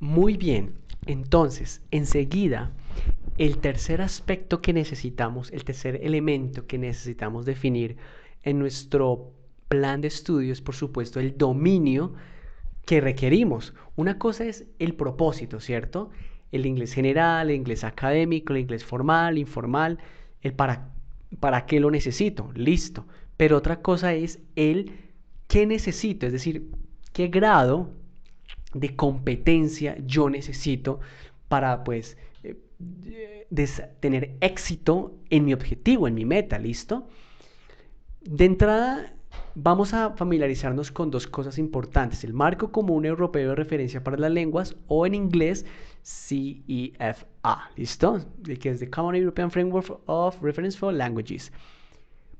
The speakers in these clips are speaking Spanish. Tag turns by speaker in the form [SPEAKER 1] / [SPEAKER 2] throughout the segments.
[SPEAKER 1] Muy bien, entonces, enseguida, el tercer aspecto que necesitamos, el tercer elemento que necesitamos definir en nuestro plan de estudios, por supuesto, el dominio que requerimos. Una cosa es el propósito, ¿cierto? El inglés general, el inglés académico, el inglés formal, informal, el para qué lo necesito, listo. Pero otra cosa es el qué necesito, es decir, qué grado de competencia yo necesito para pues tener éxito en mi objetivo, en mi meta, ¿listo? De entrada, vamos a familiarizarnos con dos cosas importantes. El marco común europeo de referencia para las lenguas o en inglés CEFA, ¿listo? Que es the Common European Framework of Reference for Languages.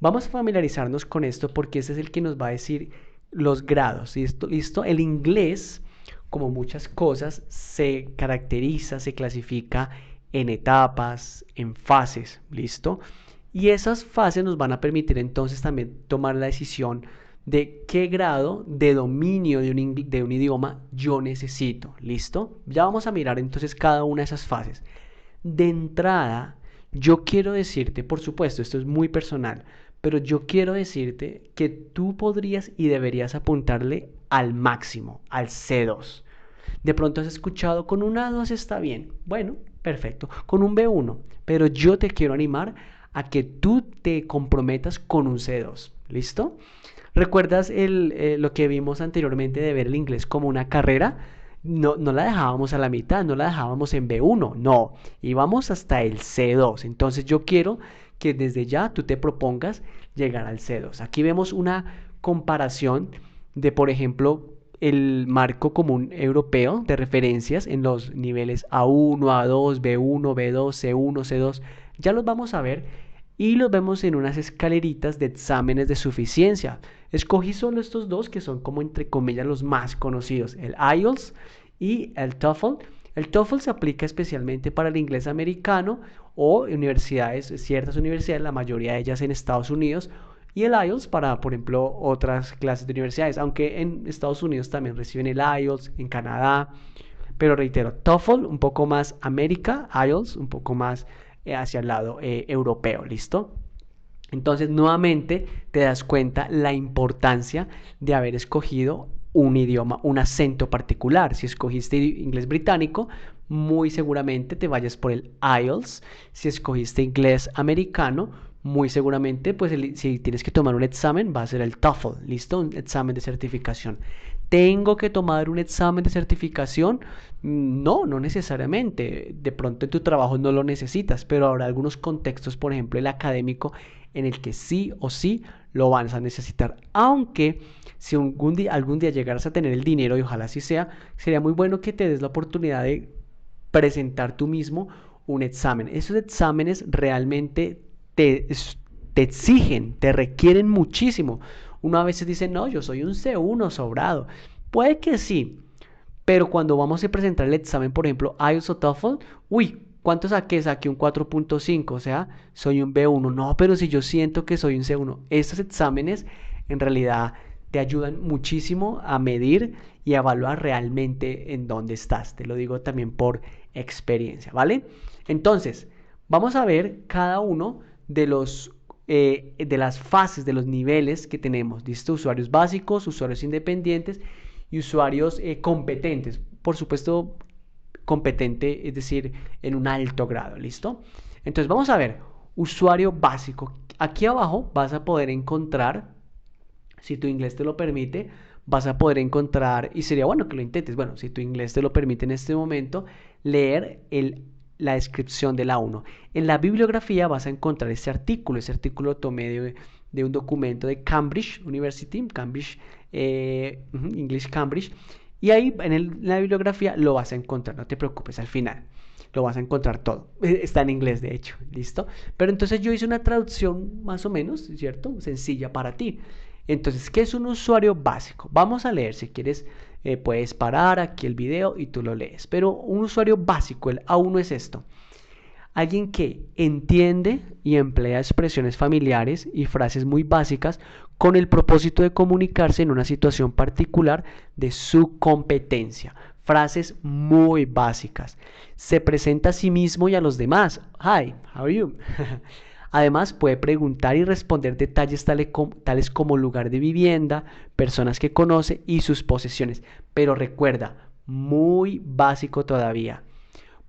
[SPEAKER 1] Vamos a familiarizarnos con esto porque ese es el que nos va a decir los grados. ¿Listo? ¿Listo? El inglés, como muchas cosas, se caracteriza, se clasifica en etapas, en fases. ¿Listo? Y esas fases nos van a permitir entonces también tomar la decisión de qué grado de dominio de un idioma yo necesito. ¿Listo? Ya vamos a mirar entonces cada una de esas fases. De entrada, yo quiero decirte, por supuesto, esto es muy personal, pero yo quiero decirte que tú podrías y deberías apuntarle al máximo, al C2. De pronto has escuchado con un A2 está bien. Bueno, perfecto. Con un B1. Pero yo te quiero animar a que tú te comprometas con un C2. ¿Listo? ¿Recuerdas lo que vimos anteriormente de ver el inglés como una carrera? No la dejábamos a la mitad, no la dejábamos en B1, no, íbamos hasta el C2. Entonces yo quiero que desde ya tú te propongas llegar al C2. Aquí vemos una comparación de, por ejemplo, el marco común europeo de referencias en los niveles A1, A2, B1, B2, C1, C2. Ya los vamos a ver y los vemos en unas escaleritas de exámenes de suficiencia. Escogí solo estos dos que son como entre comillas los más conocidos, el IELTS y el TOEFL. El TOEFL se aplica especialmente para el inglés americano o universidades, ciertas universidades, la mayoría de ellas en Estados Unidos, y el IELTS para, por ejemplo, otras clases de universidades, aunque en Estados Unidos también reciben el IELTS, en Canadá, pero reitero, TOEFL un poco más América, IELTS un poco más hacia el lado europeo, ¿listo? Entonces, nuevamente te das cuenta la importancia de haber escogido un idioma, un acento particular. Si escogiste inglés británico, muy seguramente te vayas por el IELTS. Si escogiste inglés americano, muy seguramente, pues si tienes que tomar un examen, va a ser el TOEFL, ¿listo? Un examen de certificación. ¿Tengo que tomar un examen de certificación? No, no necesariamente. De pronto en tu trabajo no lo necesitas, pero habrá algunos contextos, por ejemplo, el académico, en el que sí o sí lo vas a necesitar. Aunque si algún día llegaras a tener el dinero, y ojalá así sea, sería muy bueno que te des la oportunidad de presentar tú mismo un examen. Esos exámenes realmente te, te exigen, te requieren muchísimo. Uno a veces dice, no, yo soy un C1 sobrado. Puede que sí, pero cuando vamos a presentar el examen, por ejemplo, IELTS o TOEFL, uy, ¿cuánto saqué? Saqué un 4.5, o sea, soy un B1. No, pero si yo siento que soy un C1. Estos exámenes en realidad te ayudan muchísimo a medir y a evaluar realmente en dónde estás. Te lo digo también por experiencia, ¿vale? Entonces, vamos a ver cada uno de las fases, de los niveles que tenemos. ¿Listo? Usuarios básicos, usuarios independientes y usuarios competentes. Por supuesto, competente, es decir, en un alto grado. ¿Listo? Entonces, vamos a ver. Usuario básico. Aquí abajo vas a poder encontrar, si tu inglés te lo permite, vas a poder encontrar, y sería bueno que lo intentes, bueno, si tu inglés te lo permite en este momento, leer la descripción de la 1. En la bibliografía vas a encontrar ese artículo tomé de un documento de Cambridge University, Cambridge, English Cambridge, y ahí en la bibliografía lo vas a encontrar, no te preocupes, al final lo vas a encontrar todo. Está en inglés, de hecho, ¿listo? Pero entonces yo hice una traducción más o menos, ¿cierto? Sencilla para ti. Entonces, ¿qué es un usuario básico? Vamos a leer, si quieres, puedes parar aquí el video y tú lo lees. Pero un usuario básico, el A1 es esto. Alguien que entiende y emplea expresiones familiares y frases muy básicas con el propósito de comunicarse en una situación particular de su competencia. Frases muy básicas. Se presenta a sí mismo y a los demás. Hi, how are you? Además, puede preguntar y responder detalles tales como lugar de vivienda, personas que conoce y sus posesiones. Pero recuerda, muy básico todavía.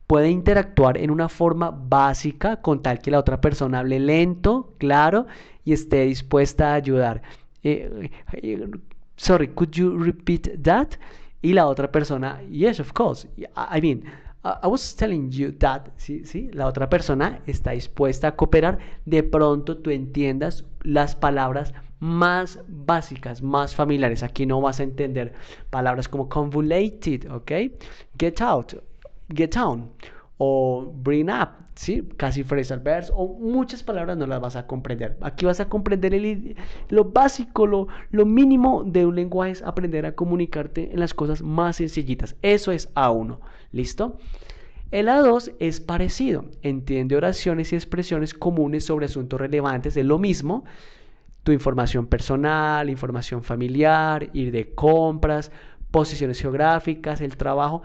[SPEAKER 1] Puede interactuar en una forma básica con tal que la otra persona hable lento, claro y esté dispuesta a ayudar. Sorry, could you repeat that? Y la otra persona, yes, of course. I mean, I was telling you that, ¿sí? ¿Sí? La otra persona está dispuesta a cooperar. De pronto tú entiendas las palabras más básicas, más familiares. Aquí no vas a entender palabras como convoluted, ¿ok? Get out, get down o bring up, ¿sí? Casi phrasal verbs o muchas palabras no las vas a comprender. Aquí vas a comprender lo básico, lo mínimo de un lenguaje es aprender a comunicarte en las cosas más sencillitas. Eso es A1, ¿listo? El A2 es parecido, entiende oraciones y expresiones comunes sobre asuntos relevantes, es lo mismo, tu información personal, información familiar, ir de compras, posiciones geográficas, el trabajo,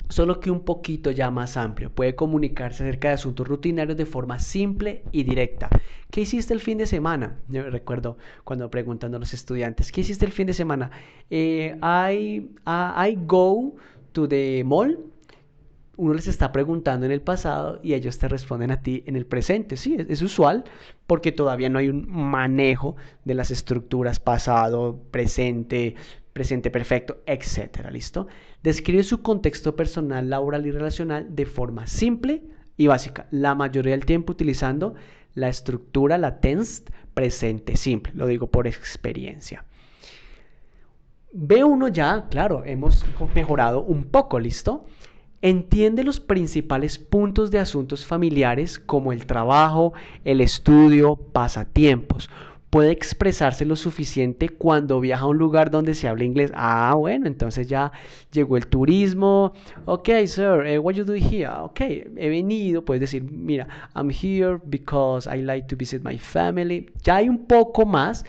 [SPEAKER 1] solo que un poquito ya más amplio. Puede comunicarse acerca de asuntos rutinarios de forma simple y directa. ¿Qué hiciste el fin de semana? Yo recuerdo cuando preguntan a los estudiantes, ¿qué hiciste el fin de semana? I go to the mall. Uno les está preguntando en el pasado y ellos te responden a ti en el presente. Sí, es usual porque todavía no hay un manejo de las estructuras pasado, presente, presente perfecto, etcétera. ¿Listo? Describe su contexto personal, laboral y relacional de forma simple y básica, la mayoría del tiempo utilizando la estructura, la tense, presente simple. Lo digo por experiencia. B1 ya, claro, hemos mejorado un poco, ¿listo? Entiende los principales puntos de asuntos familiares como el trabajo, el estudio, pasatiempos. Puede expresarse lo suficiente cuando viaja a un lugar donde se habla inglés. Ah, bueno, entonces ya llegó el turismo. Ok, sir, what you do here? Ok, he venido. Puedes decir, mira, I'm here because I like to visit my family. Ya hay un poco más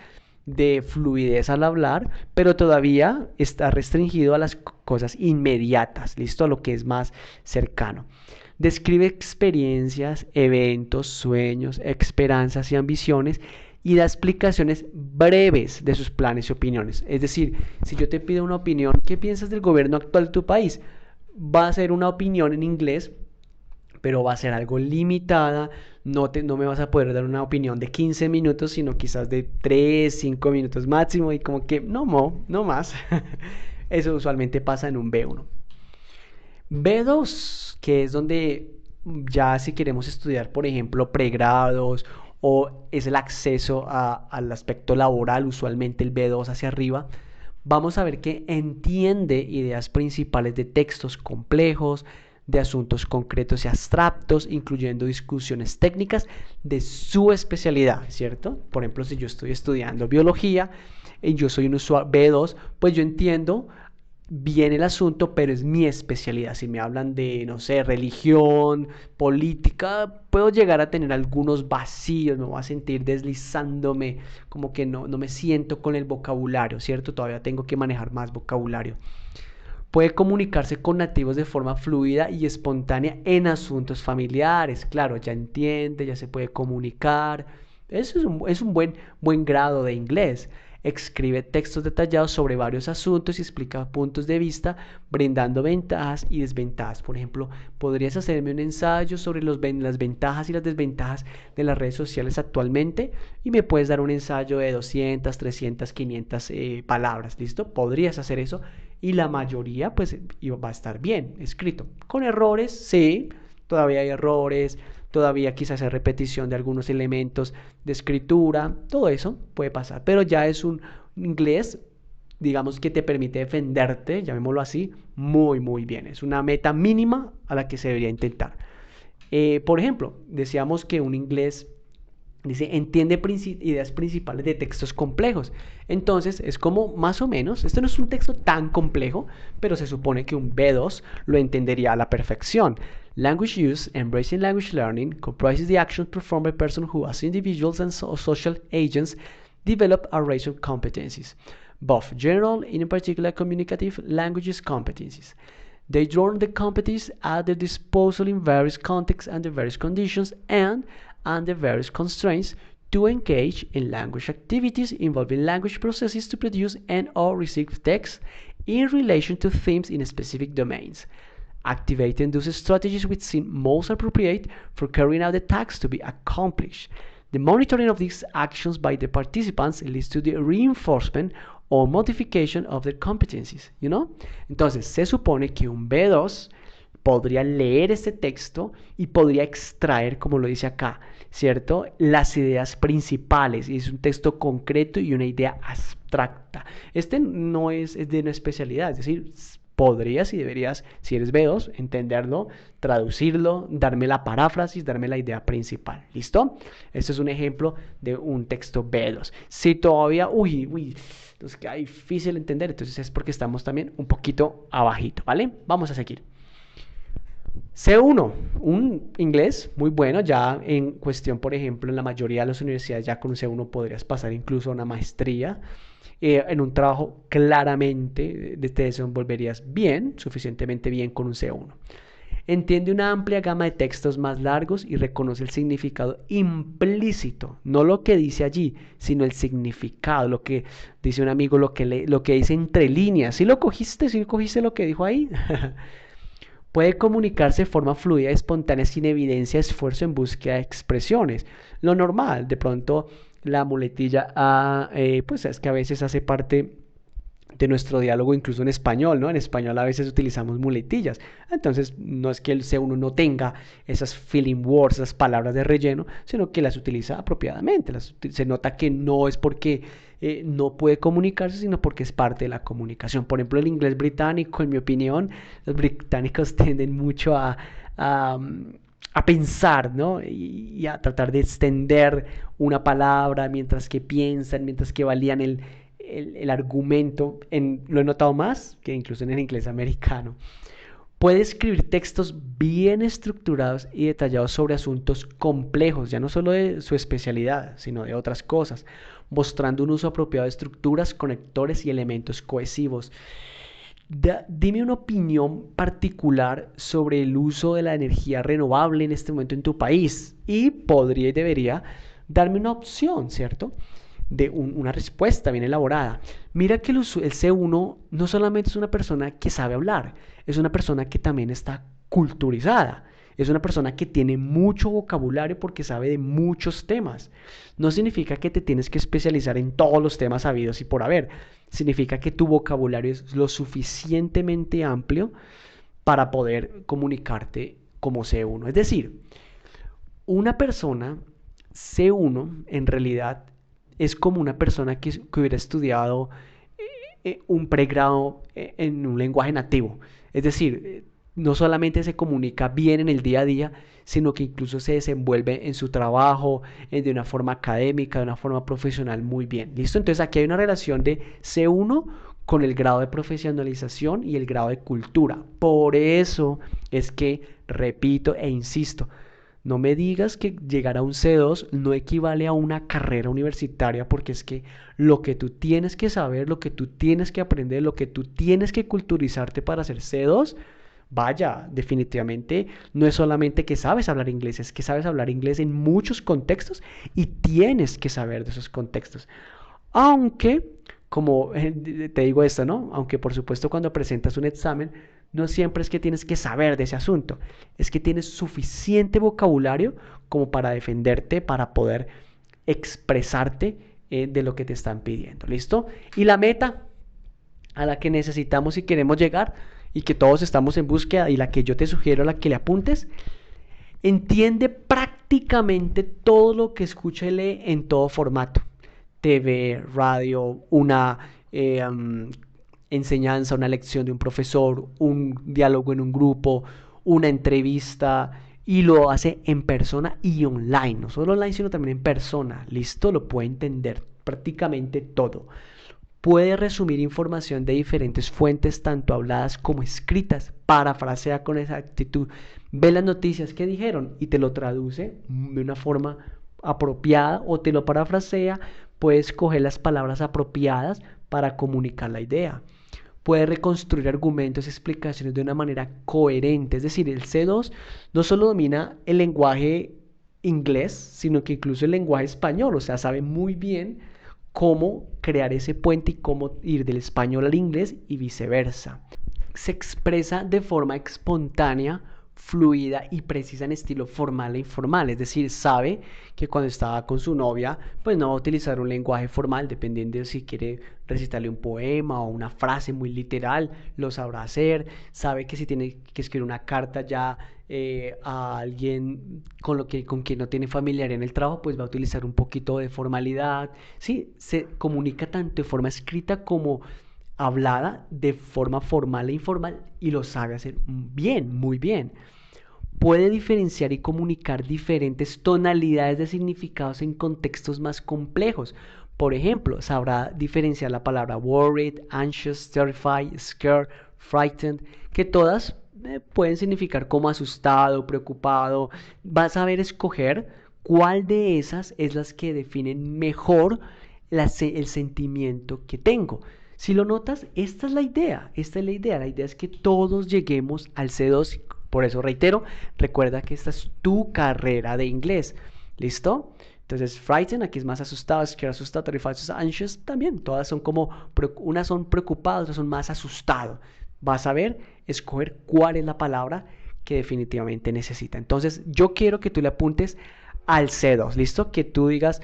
[SPEAKER 1] de fluidez al hablar, pero todavía está restringido a las cosas inmediatas, ¿listo? A lo que es más cercano. Describe experiencias, eventos, sueños, esperanzas y ambiciones y da explicaciones breves de sus planes y opiniones. Es decir, si yo te pido una opinión, ¿qué piensas del gobierno actual de tu país? Va a ser una opinión en inglés, pero va a ser algo limitada. No me vas a poder dar una opinión de 15 minutos, sino quizás de 3, 5 minutos máximo y como que no más. Eso usualmente pasa en un B1. B2, que es donde ya si queremos estudiar, por ejemplo, pregrados o es el acceso al aspecto laboral, usualmente el B2 hacia arriba, vamos a ver que entiende ideas principales de textos complejos, de asuntos concretos y abstractos, incluyendo discusiones técnicas de su especialidad, ¿cierto? Por ejemplo, si yo estoy estudiando biología y yo soy un usuario B2, pues yo entiendo bien el asunto, pero es mi especialidad. Si me hablan de, no sé, religión, política, puedo llegar a tener algunos vacíos, me voy a sentir deslizándome, como que no me siento con el vocabulario, ¿cierto? Todavía tengo que manejar más vocabulario. Puede comunicarse con nativos de forma fluida y espontánea en asuntos familiares. Claro, ya entiende, ya se puede comunicar. Eso es un buen grado de inglés. Escribe textos detallados sobre varios asuntos y explica puntos de vista, brindando ventajas y desventajas. Por ejemplo, podrías hacerme un ensayo sobre las ventajas y las desventajas de las redes sociales actualmente y me puedes dar un ensayo de 200, 300, 500 palabras. ¿Listo? Podrías hacer eso y la mayoría pues va a estar bien escrito. Con errores, sí, todavía hay errores, todavía quizás hay repetición de algunos elementos de escritura, todo eso puede pasar, pero ya es un inglés, digamos que te permite defenderte, llamémoslo así, muy bien. Es una meta mínima a la que se debería intentar. Por ejemplo, decíamos que un inglés dice, entiende ideas principales de textos complejos. Entonces, es como más o menos, esto no es un texto tan complejo, pero se supone que un B2 lo entendería a la perfección. Language use, embracing language learning, comprises the actions performed by persons who, as individuals and social agents, develop a range of competencies. both general and in particular communicative languages competencies. They draw on the competencies at their disposal in various contexts under various conditions and under various constraints to engage in language activities involving language processes to produce and or receive text in relation to themes in specific domains, activating those strategies which seem most appropriate for carrying out the tasks to be accomplished. The monitoring of these actions by the participants leads to the reinforcement o modification of their competencies, you know? Entonces, se supone que un B2 podría leer este texto y podría extraer, como lo dice acá, ¿cierto? Las ideas principales. Y es un texto concreto y una idea abstracta. Este no es de una especialidad, es decir, podrías y deberías, si eres B2, entenderlo, traducirlo, darme la paráfrasis, darme la idea principal. ¿Listo? Este es un ejemplo de un texto B2. Si todavía, nos queda difícil entender, entonces es porque estamos también un poquito abajito, ¿vale? Vamos a seguir. C1, un inglés muy bueno, ya en cuestión, por ejemplo, en la mayoría de las universidades ya con un C1 podrías pasar incluso a una maestría. En un trabajo claramente te desenvolverías bien, suficientemente bien con un C1. Entiende una amplia gama de textos más largos y reconoce el significado implícito, no lo que dice allí, sino el significado, lo que dice un amigo, lo que dice entre líneas. ¿Sí lo cogiste? ¿Sí cogiste lo que dijo ahí? Puede comunicarse de forma fluida y espontánea sin evidencia de esfuerzo en búsqueda de expresiones. Lo normal, de pronto la muletilla pues es que a veces hace parte de nuestro diálogo incluso en español, ¿no? En español a veces utilizamos muletillas. Entonces no es que el C1 no tenga esas filling words, esas palabras de relleno, sino que las utiliza apropiadamente. Se nota que no es porque no puede comunicarse, sino porque es parte de la comunicación. Por ejemplo, el inglés británico, en mi opinión, los británicos tienden mucho a pensar, ¿no? Y a tratar de extender una palabra mientras que piensan, mientras que valían el argumento. Lo he notado más que incluso en el inglés americano. Puede escribir textos bien estructurados y detallados sobre asuntos complejos, ya no solo de su especialidad, sino de otras cosas, mostrando un uso apropiado de estructuras, conectores y elementos cohesivos. Dime una opinión particular sobre el uso de la energía renovable en este momento en tu país y podría y debería darme una opción, ¿cierto? De una respuesta bien elaborada. Mira que el C1 no solamente es una persona que sabe hablar, es una persona que también está culturizada. Es una persona que tiene mucho vocabulario porque sabe de muchos temas. No significa que te tienes que especializar en todos los temas habidos y por haber. Significa que tu vocabulario es lo suficientemente amplio para poder comunicarte como C1. Es decir, una persona C1 en realidad es como una persona que hubiera estudiado un pregrado en un lenguaje nativo. Es decir, no solamente se comunica bien en el día a día, sino que incluso se desenvuelve en su trabajo, de una forma académica, de una forma profesional muy bien. ¿Listo? Entonces aquí hay una relación de C1 con el grado de profesionalización y el grado de cultura. Por eso es que, repito e insisto, no me digas que llegar a un C2 no equivale a una carrera universitaria, porque es que lo que tú tienes que saber, lo que tú tienes que aprender, lo que tú tienes que culturizarte para ser C2, vaya, definitivamente no es solamente que sabes hablar inglés, es que sabes hablar inglés en muchos contextos y tienes que saber de esos contextos. Aunque, como te digo esto, ¿no? Aunque por supuesto cuando presentas un examen, no siempre es que tienes que saber de ese asunto, es que tienes suficiente vocabulario como para defenderte, para poder expresarte de lo que te están pidiendo, ¿listo? Y la meta a la que necesitamos y queremos llegar y que todos estamos en búsqueda y la que yo te sugiero a la que le apuntes, entiende prácticamente todo lo que escucha y lee en todo formato. TV, radio, una enseñanza, una lección de un profesor, un diálogo en un grupo, una entrevista, y lo hace en persona y online, no solo online sino también en persona. Listo, lo puede entender prácticamente todo. Puede resumir información de diferentes fuentes, tanto habladas como escritas, parafrasea con exactitud, ve las noticias que dijeron y te lo traduce de una forma apropiada o te lo parafrasea. Puedes coger las palabras apropiadas para comunicar la idea. Puede reconstruir argumentos y explicaciones de una manera coherente. Es decir, el C2 no solo domina el lenguaje inglés, sino que incluso el lenguaje español. O sea, sabe muy bien cómo crear ese puente y cómo ir del español al inglés y viceversa. Se expresa de forma espontánea, fluida y precisa en estilo formal e informal, es decir, sabe que cuando estaba con su novia, pues no va a utilizar un lenguaje formal, dependiendo de si quiere recitarle un poema o una frase muy literal, lo sabrá hacer, sabe que si tiene que escribir una carta ya a alguien con quien no tiene familiaridad en el trabajo, pues va a utilizar un poquito de formalidad, sí, se comunica tanto de forma escrita como hablada de forma formal e informal y lo sabe hacer bien, muy bien. Puede diferenciar y comunicar diferentes tonalidades de significados en contextos más complejos. Por ejemplo, sabrá diferenciar la palabra worried, anxious, terrified, scared, frightened, que todas pueden significar como asustado, preocupado. Va a saber escoger cuál de esas es las que definen mejor el sentimiento que tengo. Si lo notas, esta es la idea, la idea es que todos lleguemos al C2, por eso reitero, recuerda que esta es tu carrera de inglés, ¿listo? Entonces, frightened, aquí es más asustado, scared, asustado, terrified, anxious, también, todas son como, unas son preocupadas, otras son más asustado. Vas a ver, escoger cuál es la palabra que definitivamente necesita. Entonces, yo quiero que tú le apuntes al C2, ¿listo? Que tú digas,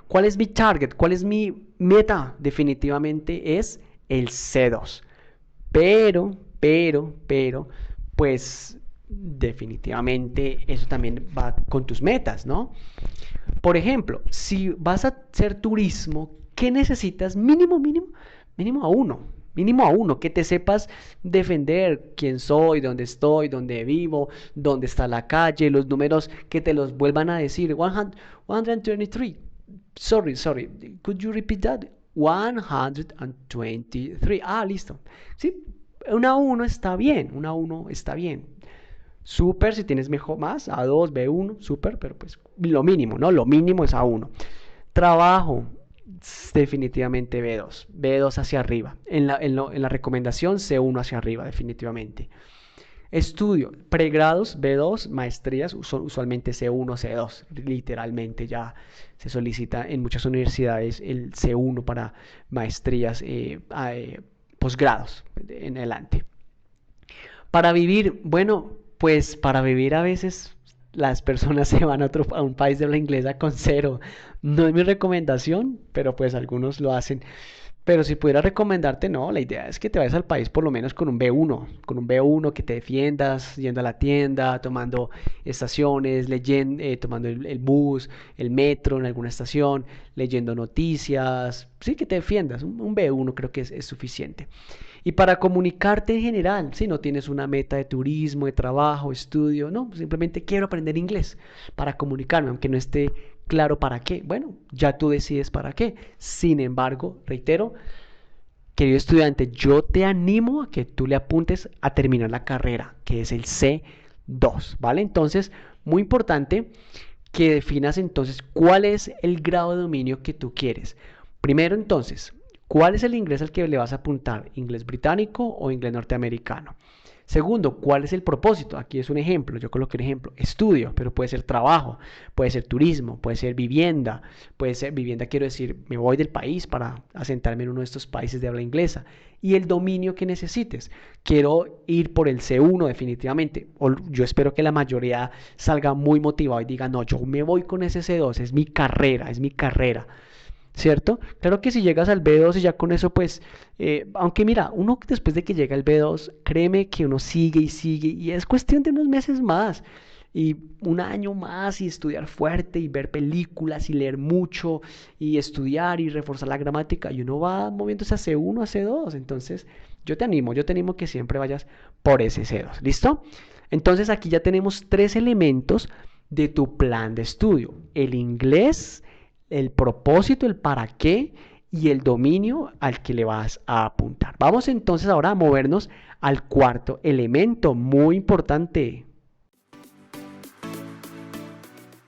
[SPEAKER 1] ¿cuál es mi target? ¿Cuál es mi meta? Definitivamente es el C2. Pero, pues definitivamente eso también va con tus metas, ¿no? Por ejemplo, si vas a hacer turismo, ¿qué necesitas? Mínimo a uno. Mínimo a uno, que te sepas defender quién soy, dónde estoy, dónde vivo, dónde está la calle, los números que te los vuelvan a decir. 123. Sorry. Could you repeat that? 123. Ah, listo. Sí, una A1 está bien. Una A1 está bien. Súper, si tienes mejor más, A2, B1, súper, pero pues lo mínimo, ¿no? Lo mínimo es A1. Trabajo, definitivamente B2. B2 hacia arriba. En la recomendación, C1 hacia arriba, definitivamente. Estudio, pregrados B2, maestrías son usualmente C1, C2, literalmente ya se solicita en muchas universidades el C1 para maestrías, posgrados en adelante. Para vivir, bueno, pues para vivir a veces las personas se van a un país de habla inglesa con cero. No es mi recomendación, pero pues algunos lo hacen. Pero si pudiera recomendarte, no, la idea es que te vayas al país por lo menos con un B1 que te defiendas, yendo a la tienda, tomando estaciones, leyendo, tomando el bus, el metro en alguna estación, leyendo noticias, sí, que te defiendas, un B1 creo que es suficiente. Y para comunicarte en general, si no tienes una meta de turismo, de trabajo, estudio, no, simplemente quiero aprender inglés para comunicarme, aunque no esté claro para qué. Bueno, ya tú decides para qué. Sin embargo, reitero, querido estudiante, yo te animo a que tú le apuntes a terminar la carrera, que es el C2, ¿vale? Entonces, muy importante que definas entonces cuál es el grado de dominio que tú quieres. Primero, entonces, ¿cuál es el inglés al que le vas a apuntar? ¿Inglés británico o inglés norteamericano? Segundo, ¿cuál es el propósito? Aquí es un ejemplo, yo coloqué un ejemplo, estudio, pero puede ser trabajo, puede ser turismo, puede ser vivienda, quiero decir, me voy del país para asentarme en uno de estos países de habla inglesa. Y el dominio que necesites. Quiero ir por el C1 definitivamente. Yo espero que la mayoría salga muy motivado y diga, no, yo me voy con ese C2, es mi carrera, es mi carrera. ¿Cierto? Claro que si llegas al B2 y ya con eso, pues, aunque mira, uno después de que llega al B2, créeme que uno sigue y es cuestión de unos meses más y un año más y estudiar fuerte y ver películas y leer mucho y estudiar y reforzar la gramática y uno va moviéndose a C1, a C2. Entonces, yo te animo que siempre vayas por ese C2. ¿Listo? Entonces aquí ya tenemos tres elementos de tu plan de estudio. El inglés, el propósito, el para qué y el dominio al que le vas a apuntar. Vamos entonces ahora a movernos al cuarto elemento, muy importante.